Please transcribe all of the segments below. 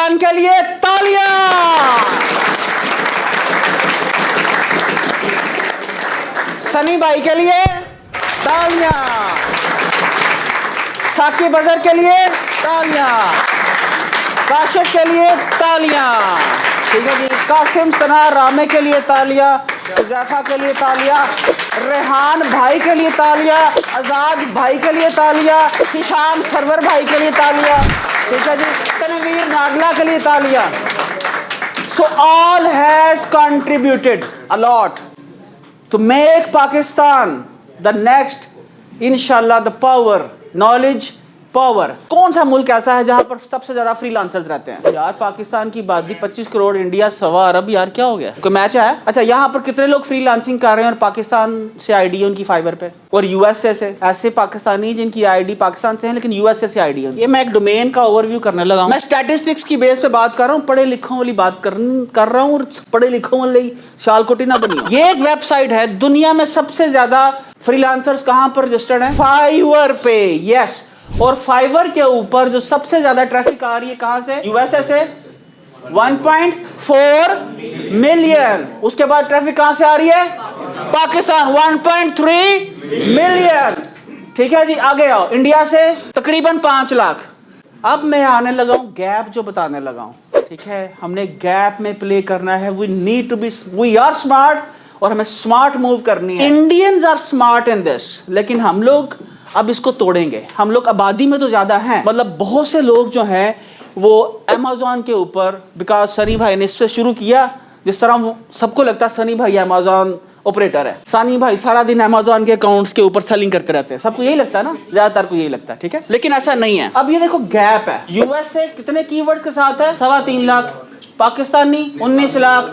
पाकिस्तान के लिए तालियां। सनी भाई के लिए तालियां। साकिब अजहर के लिए तालियां। काशिफ के लिए तालियां। ठीक है जी। कासिम सना रामे के लिए तालियां। हुज़ैफा के लिए तालियां। रेहान भाई के लिए तालियां। आजाद भाई के लिए तालियां। हिशाम सरवर भाई के लिए तालियां। ठीक है जी। तनवीर नागला के लिए तालियां। So all has contributed a lot to make Pakistan the next, इंशाल्लाह, द पावर, नॉलेज पावर। कौन सा मुल्क ऐसा है जहां पर सबसे ज्यादा फ्रीलांसर्स रहते हैं? यार पाकिस्तान की आबादी 25 करोड़, इंडिया 1.25 अरब। यार क्या हो गया? कोई मैच है? अच्छा, यहाँ पर कितने लोग फ्रीलांसिंग कर रहे हैं और पाकिस्तान से आईडी है उनकी फाइबर पे, और यूएसए से ऐसे पाकिस्तानी जिनकी आईडी पाकिस्तान से है लेकिन यूएसए से आईडी है। ये मैं एक डोमेन का ओवरव्यू करने लगा हूं। मैं स्टैटिस्टिक्स की बेस पे बात कर रहा हूँ, पढ़े लिखों वाली बात कर रहा हूँ, और पढ़े लिखों वाली शालकोटी ना बनी। ये एक वेबसाइट है, दुनिया में सबसे ज्यादा फ्रीलांसर्स कहां पर रजिस्टर्ड है? फाइवर पे। यस। और फाइवर के ऊपर जो सबसे ज्यादा ट्रैफिक आ रही है कहां से? यूएसए से 1.4 मिलियन। उसके बाद ट्रैफिक कहां से आ रही है? पाकिस्तान 1.3 मिलियन। ठीक है जी। आगे आओ, इंडिया से तकरीबन 5 लाख। अब मैं आने लगा हूं गैप जो बताने लगा हूं। ठीक है, हमने गैप में प्ले करना है। वी आर स्मार्ट, और हमें स्मार्ट मूव करनी है। Indians are smart in this, लेकिन हम लोग अब इसको तोड़ेंगे। हम लोग आबादी में तो ज्यादा हैं, मतलब बहुत से लोग जो हैं वो अमेज़न के ऊपर, बिकॉज सनी भाई ने इस पे शुरू किया, जिस तरह सबको लगता है सनी भाई अमेज़न ऑपरेटर है, सनी भाई सारा दिन अमेज़न के अकाउंट्स के ऊपर सेलिंग करते रहते हैं। सबको यही लगता है ना, ज्यादातर को यही लगता है। ठीक है, लेकिन ऐसा नहीं है। अब ये देखो गैप है। यूएसए कितने कीवर्ड के साथ है? 3.25 lakh. Pakistani 19 lakh.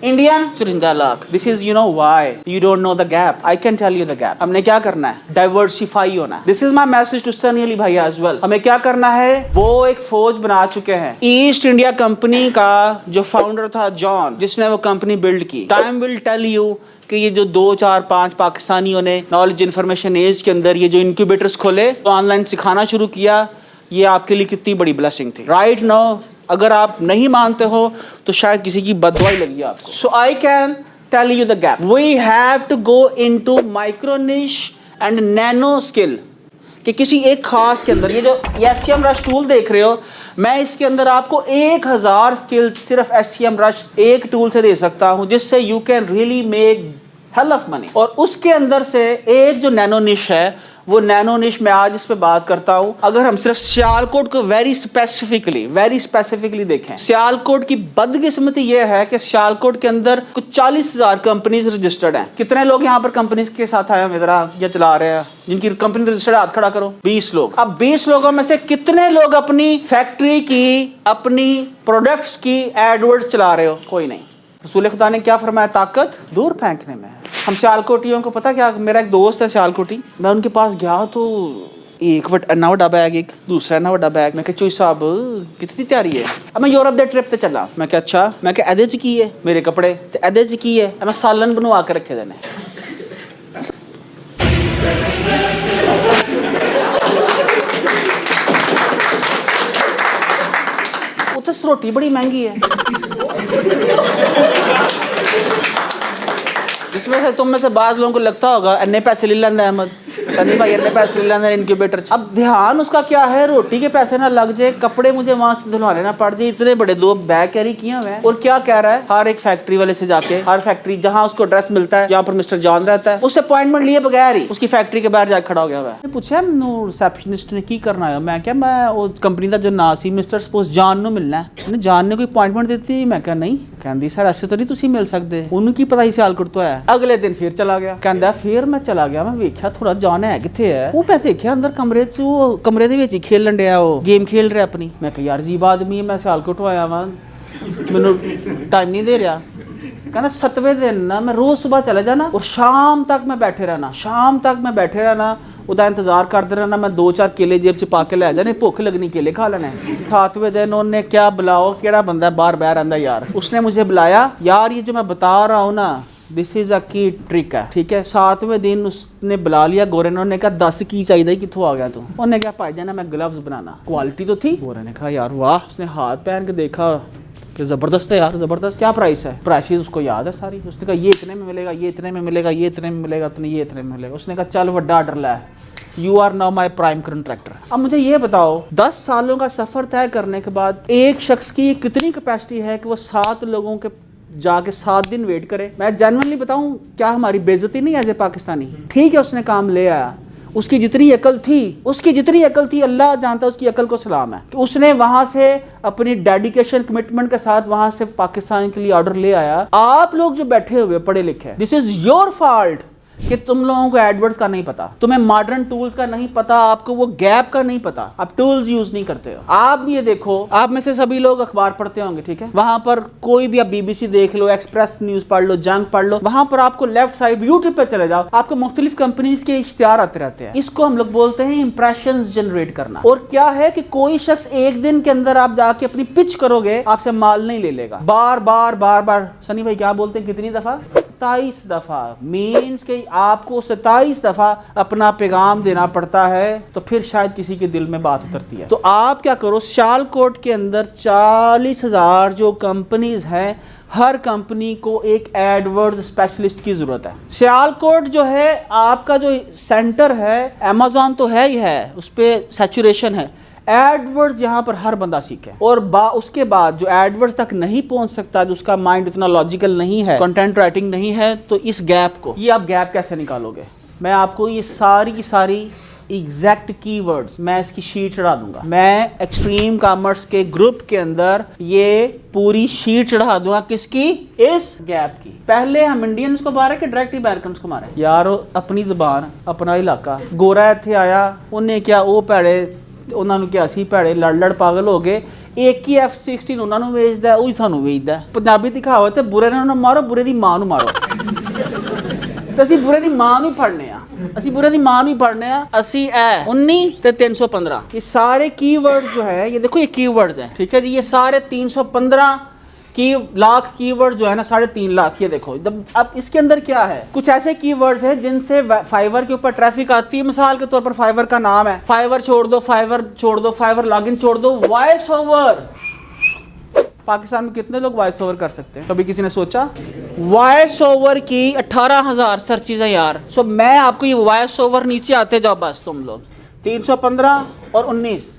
Indian 53 lakh. This is, you know why you don't know the gap. I can tell you the gap. हमने क्या करना है? डाइवर्सिफाई होना है। This is my message to Sunny Ali भाई एज वेल। हमें क्या करना है? वो एक फौज बना चुके हैं। ईस्ट इंडिया कंपनी का जो फाउंडर था जॉन, जिसने वो कंपनी बिल्ड की, टाइम विल टेल यू कि ये जो 2, 4, 5 पाकिस्तानियों ने नॉलेज इन्फॉर्मेशन एज के अंदर ये जो इंक्यूबेटर्स खोले, तो ऑनलाइन सिखाना शुरू किया, ये आपके लिए कितनी बड़ी ब्लेसिंग थी। राइट नाउ अगर आप नहीं मानते हो तो शायद किसी की बददुआ लगी आपको। So I can tell you the gap. We have to go into micro niche and nano skill, कि किसी एक खास के अंदर, ये जो एससीएम रश टूल देख रहे हो, मैं इसके अंदर आपको 1000 स्किल्स सिर्फ एससीएम रश एक टूल से दे सकता हूं, जिससे you can really make hell of money. और उसके अंदर से एक जो नैनो निश है, वो नैनो निश मैं आज इस पे बात करता हूं। अगर हम सिर्फ सियालकोट को वेरी स्पेसिफिकली देखें, सियालकोट की बदकिस्मती ये है कि सियालकोट के अंदर कुछ 40,000 कंपनीज रजिस्टर्ड हैं। कितने लोग यहाँ पर कंपनीज के साथ आए हैं इधर या चला रहे हैं, जिनकी कंपनी रजिस्टर्ड, हाथ खड़ा करो। 20 लोग। अब 20 लोगों में से कितने लोग अपनी फैक्ट्री की, अपनी प्रोडक्ट्स की एडवर्ड्स चला रहे हो? कोई नहीं। रसूल खुदा ने क्या फरमाया? ताकत दूर फेंकने में है। हम सियालकोटियों को पता क्या, मेरा एक दोस्त है सियालकोटी, मैं उनके पास गया तो एक इन्ना वड्डा बैग, एक दूसरा इन्ना वड्डा बैग। मैं कहा चोई साहब कितनी तैयारी है? अब मैं यूरोप दे ट्रिप पे चला। मैं कहा अच्छा। मैं कहा एदे च की है मेरे कपड़े, ते एदे च की है? मैं सालन बनवा के रखे देने। उधर रोटी बड़ी महंगी है, जिसमें से तुम में से बाज लोगों को लगता होगा अन्ने पैसे ले लेंदा अहमद, सनी भाई अन्ने पैसे ले लेंदा इनक्यूबेटर। अब ध्यान उसका क्या है? रोटी के पैसे ना लग जाए, कपड़े मुझे वहां से धुलवाने ना पड़ जाए। इतने बड़े 2 बैग कैरी किए हुए हैं। और क्या कह रहा है? हर एक फैक्ट्री वाले से जाके, हर फैक्ट्री जहां उसको ड्रेस मिलता है, जहां पर मिस्टर जॉन रहता है, उससे अपॉइंटमेंट लिए बगैर ही उसकी फैक्ट्री के बाहर जाकर खड़ा हो गया हुआ है। पूछा रिसेप्शनिस्ट ने की करना है? मैं क्या, मैं वो कंपनी का जो ना सी मिस्टर सपोज जान नु मिलना है, उन्हें जान ने कोई अपॉइंटमेंट देती? मैं क्या नहीं। कहती सर ऐसे तो नहीं तुसी मिल सकते, उनकी पता ही सियालकोट तो है। अगले दिन फिर चला गया। कहता फिर मैं चला गया, मैं वेख्या थोड़ा जान है किथे है। वो पैसे देखिया अंदर कमरे च, वो कमरे दे विच ही खेलन डया, वो गेम खेल रहा अपनी। मैं कहा यार अजीब आदमी है, मैं सियालकोट आया वां, मैनू टाइम नहीं दे रहा। कहना 7वें दिन ना मैं रोज सुबह चले जाना और शाम तक मैं बैठे रहना, उदा इंतजार करते रहना। मैं 2-4 केले जेब च पा के लै जाने, भुख लगनी केले खा लेने। 7वें दिन उन्होंने क्या बुलाओ, केड़ा बंदा बाहर बह रहा यार, उसने मुझे बुलाया। यार ये जो मैं बता रहा हूँ ना, दिस इज अ की ट्रिक है, ठीक है। 7वें दिन उसने बुला लिया गोरे ने, उन्होंने कहा 10 की चाहिए, कितों आ गया तू? उन्होंने कहा भाई जाना मैं ग्लव्स बनाना, क्वालिटी तो थी। गोरे ने कहा यार वाह, उसने हाथ पहन के देखा कि ज़बरदस्त है यार, ज़बरदस्त। क्या प्राइस है? प्राइसेस उसको याद है सारी। उसने कहा ये इतने में मिलेगा, ये इतने में मिलेगा, ये इतने में मिलेगा, ये इतने में मिलेगा। उसने कहा चल वड्डा ऑर्डर ला, you are now my prime contractor. अब मुझे ये बताओ 10 सालों का सफ़र तय करने के बाद एक शख्स की कितनी कैपेसिटी है कि वो 7 लोगों के जाके 7 दिन वेट करे? मैं जेन्युइनली बताऊं, क्या हमारी बेइज्जती नहीं एज ए पाकिस्तानी? ठीक है उसने काम ले आया, उसकी जितनी अकल थी अल्लाह जानता है, उसकी अकल को सलाम है कि उसने वहां से अपनी डेडिकेशन कमिटमेंट के साथ वहां से पाकिस्तान के लिए ऑर्डर ले आया। आप लोग जो बैठे हुए पढ़े लिखे, दिस इज योर फॉल्ट कि तुम लोगों को एडवर्ड्स का नहीं पता, तुम्हें मॉडर्न टूल्स का नहीं पता, आपको वो गैप का नहीं पता, आप टूल्स यूज नहीं करते हो। आप ये देखो, आप में से सभी लोग अखबार पढ़ते होंगे, ठीक है। वहां पर कोई भी आप BBC देख लो, एक्सप्रेस न्यूज पढ़ लो, जंग पढ़ लो, वहां पर आपको लेफ्ट साइड यूट्यूब पे चले जाओ, आपको मुख्तलिफ कंपनीज के इश्तिहार आते रहते हैं। इसको हम लोग बोलते हैं इंप्रेशन जनरेट करना। और क्या है कि कोई शख्स एक दिन के अंदर आप जाके अपनी पिच करोगे, आपसे माल नहीं ले लेगा। बार बार बार बार सनी भाई क्या बोलते हैं, कितनी दफा? 27 दफा। मीन्स कि आपको 27 दफा अपना पैगाम देना पड़ता है, तो फिर शायद किसी के दिल में बात उतरती है। तो आप क्या करो, सियालकोट के अंदर 40,000 जो कंपनीज हैं, हर कंपनी को एक एडवर्ड स्पेशलिस्ट की जरूरत है। सियालकोट जो है आपका जो सेंटर है, अमेज़न तो है ही है, उस पर सैचुरेशन है। एडवर्ड्स यहाँ पर हर बंदा सीखे। और उसके बाद जो एडवर्ड्स तक नहीं पहुंच सकता, जो उसका माइंड इतना लॉजिकल नहीं है, कंटेंट राइटिंग नहीं है, तो इस गैप को, ये आप गैप कैसे निकालोगे? मैं आपको ये सारी की सारी एग्जैक्ट कीवर्ड्स मैं इसकी शीट चढ़ा दूंगा। मैं एक्सट्रीम कॉमर्स के ग्रुप के अंदर ये पूरी शीट चढ़ा दूंगा। किसकी? इस गैप की। पहले हम इंडियंस को मारे कि डायरेक्ट अमेरिकन को मारे? यार अपनी जुबान, अपना इलाका। गोरा इत्थे आया, उन्हें क्या वो भैड़े, उन्होंने क्या असी भैड़े लड़ पागल हो गए, एक ही F-16 उन्होंने वेचदा, वही सानू वेचदा। पंजाबी दी कहावत है, बुरे ने मारो, बुरे दी मां नू मारो। तो असी बुरे दी मां नू फड़ने आ, असी बुरे दी मां नू फड़ने आ। असी है 19 ते 315, ये सारे कीवर्ड जो है, ये देखो ये कीवर्ड्स हैं, ठीक है जी। ये सारे 315 लाख कीवर्ड जो है ना, 3.5 लाख, ये देखो। अब इसके अंदर क्या है, कुछ ऐसे कीवर्ड्स हैं जिनसे फाइवर के ऊपर ट्रैफिक आती है। मिसाल के तौर पर फाइवर का नाम है, फाइवर छोड़ दो, फाइवर छोड़ दो, फाइवर लॉगिन छोड़ दो, वॉइस ओवर। पाकिस्तान में कितने लोग वॉइस ओवर कर सकते हैं? कभी किसी ने सोचा? वॉइस ओवर की 18,000 सर्चेज है यार। सो मैं आपको ये वॉइस ओवर, नीचे आते जाओ बस तुम लोग, 315 और 19,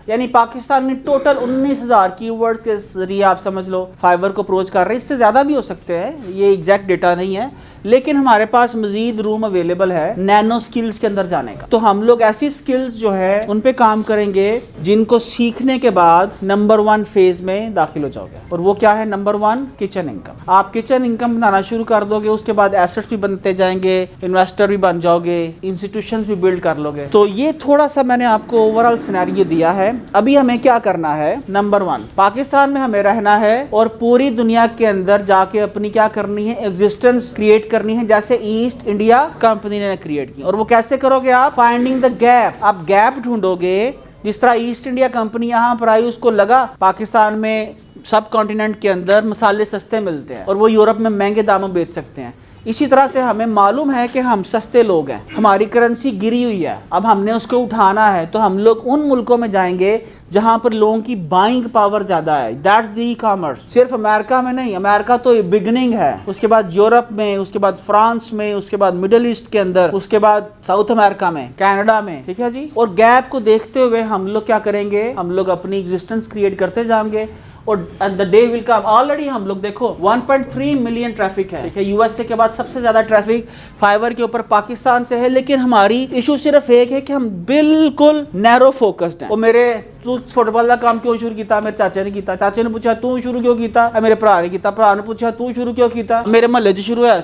यानी पाकिस्तान में टोटल 19,000 कीवर्ड्स के जरिए आप समझ लो फाइबर को अप्रोच कर रहे हैं। इससे ज़्यादा भी हो सकते हैं, ये एग्जैक्ट डेटा नहीं है, लेकिन हमारे पास मजीद रूम अवेलेबल है नैनो स्किल्स के अंदर जाने का। तो हम लोग ऐसी स्किल्स जो है उन पे काम करेंगे जिनको सीखने के बाद नंबर 1 फेज में दाखिल हो जाओगे। और वो क्या है? Number 1 kitchen income. आप किचन इनकम बनाना शुरू कर दोगे, उसके बाद एसेट्स भी बनते जाएंगे, इन्वेस्टर भी बन जाओगे, इंस्टीट्यूशंस भी बिल्ड कर लोगे। तो ये थोड़ा सा मैंने आपको ओवरऑल सिनेरियो दिया है। अभी हमें क्या करना है? नंबर 1, पाकिस्तान में हमें रहना है और पूरी दुनिया के अंदर जाके अपनी क्या करनी है? एग्जिस्टेंस क्रिएट करनी है, जैसे ईस्ट इंडिया कंपनी ने क्रिएट की। और वो कैसे करोगे आप? Finding the gap. आप गैप ढूंढोगे। जिस तरह ईस्ट इंडिया कंपनी यहाँ पर आई, उसको लगा पाकिस्तान में सब कॉन्टिनेंट के अंदर मसाले सस्ते मिलते हैं और वो यूरोप में महंगे दामों बेच सकते हैं। इसी तरह से हमें मालूम है कि हम सस्ते लोग हैं, हमारी करेंसी गिरी हुई है, अब हमने उसको उठाना है। तो हम लोग उन मुल्कों में जाएंगे जहां पर लोगों की बाइंग पावर ज्यादा है। That's the e commerce. सिर्फ अमेरिका में नहीं, अमेरिका तो बिगनिंग है, उसके बाद यूरोप में, उसके बाद फ्रांस में, उसके बाद मिडिल ईस्ट के अंदर, उसके बाद साउथ अमेरिका में, कनाडा में, ठीक है जी। और गैप को देखते हुए हम लोग क्या करेंगे? हम लोग अपनी एग्जिस्टेंस क्रिएट करते जाएंगे और the day will come. Already हम लोग देखो 1.3 मिलियन ट्रैफिक है, ठीक है। यूएसए के बाद सबसे ज्यादा ट्रैफिक फाइबर के ऊपर पाकिस्तान से है। लेकिन हमारी इशू सिर्फ एक है कि हम बिल्कुल नैरो फोकस्ड हैं। और मेरे तू फुटबॉल का काम क्यों शुरू किया? मेरे चाचे ने किया, चाचे ने पूछा तू शुरू क्यों किया? मेरे भरा ने किया, भरा ने पूछा तू शुरू क्यों किया? मेरे महल्ले से शुरू है।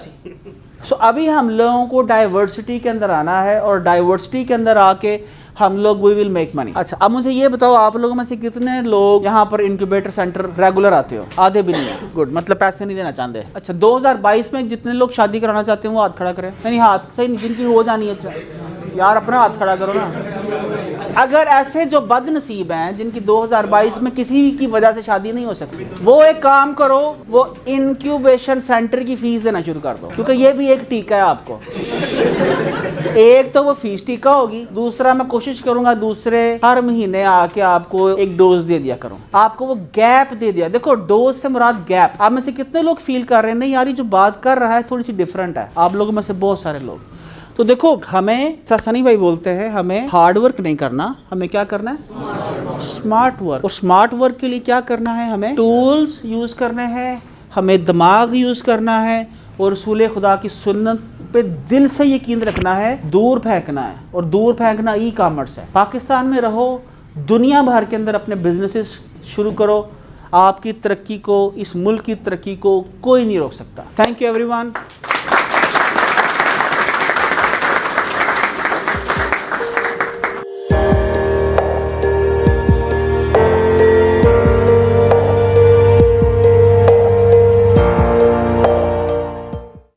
सो अभी हम लोगों को डाइवर्सिटी के अंदर आना है और डाइवर्सिटी के अंदर आके हम लोग वी विल मेक मनी। अच्छा, अब मुझे ये बताओ, आप लोगों में से कितने लोग यहाँ पर इंक्यूबेटर सेंटर रेगुलर आते हो? आधे भी नहीं है। गुड, मतलब पैसे नहीं देना चाहते। अच्छा, 2022 में जितने लोग शादी कराना चाहते हैं वो हाथ खड़ा करें। नहीं, हाथ सही नहीं, जिनकी हो जानी है। अच्छा यार, अपना हाथ खड़ा करो ना। अगर ऐसे जो बदनसीब हैं जिनकी 2022 में किसी की वजह से शादी नहीं हो सकती, वो एक काम करो, वो इंक्यूबेशन सेंटर की फीस देना शुरू कर दो, क्योंकि ये भी एक टीका है आपको। एक तो वो फीस टीका होगी, दूसरा मैं कोशिश करूंगा दूसरे हर महीने आके आपको एक डोज दे दिया करूं, आपको वो गैप दे दिया। देखो डोज से मुराद गैप। आप में से कितने लोग फील कर रहे हैं नहीं यार ये जो बात कर रहा है थोड़ी सी डिफरेंट है, आप लोगों में से बहुत सारे लोग। तो देखो हमें सनी भाई बोलते हैं हमें हार्ड वर्क नहीं करना, हमें क्या करना है, स्मार्ट वर्क। और स्मार्ट वर्क के लिए क्या करना है, हमें टूल्स यूज करने हैं, हमें दिमाग यूज करना है, और रसूल खुदा की सुन्नत पे दिल से यकीन रखना है, दूर फेंकना है। और दूर फेंकना ई कॉमर्स है। पाकिस्तान में रहो, दुनिया भर के अंदर अपने बिजनेसेस शुरू करो, आपकी तरक्की को, इस मुल्क की तरक्की को कोई नहीं रोक सकता। Thank you everyone.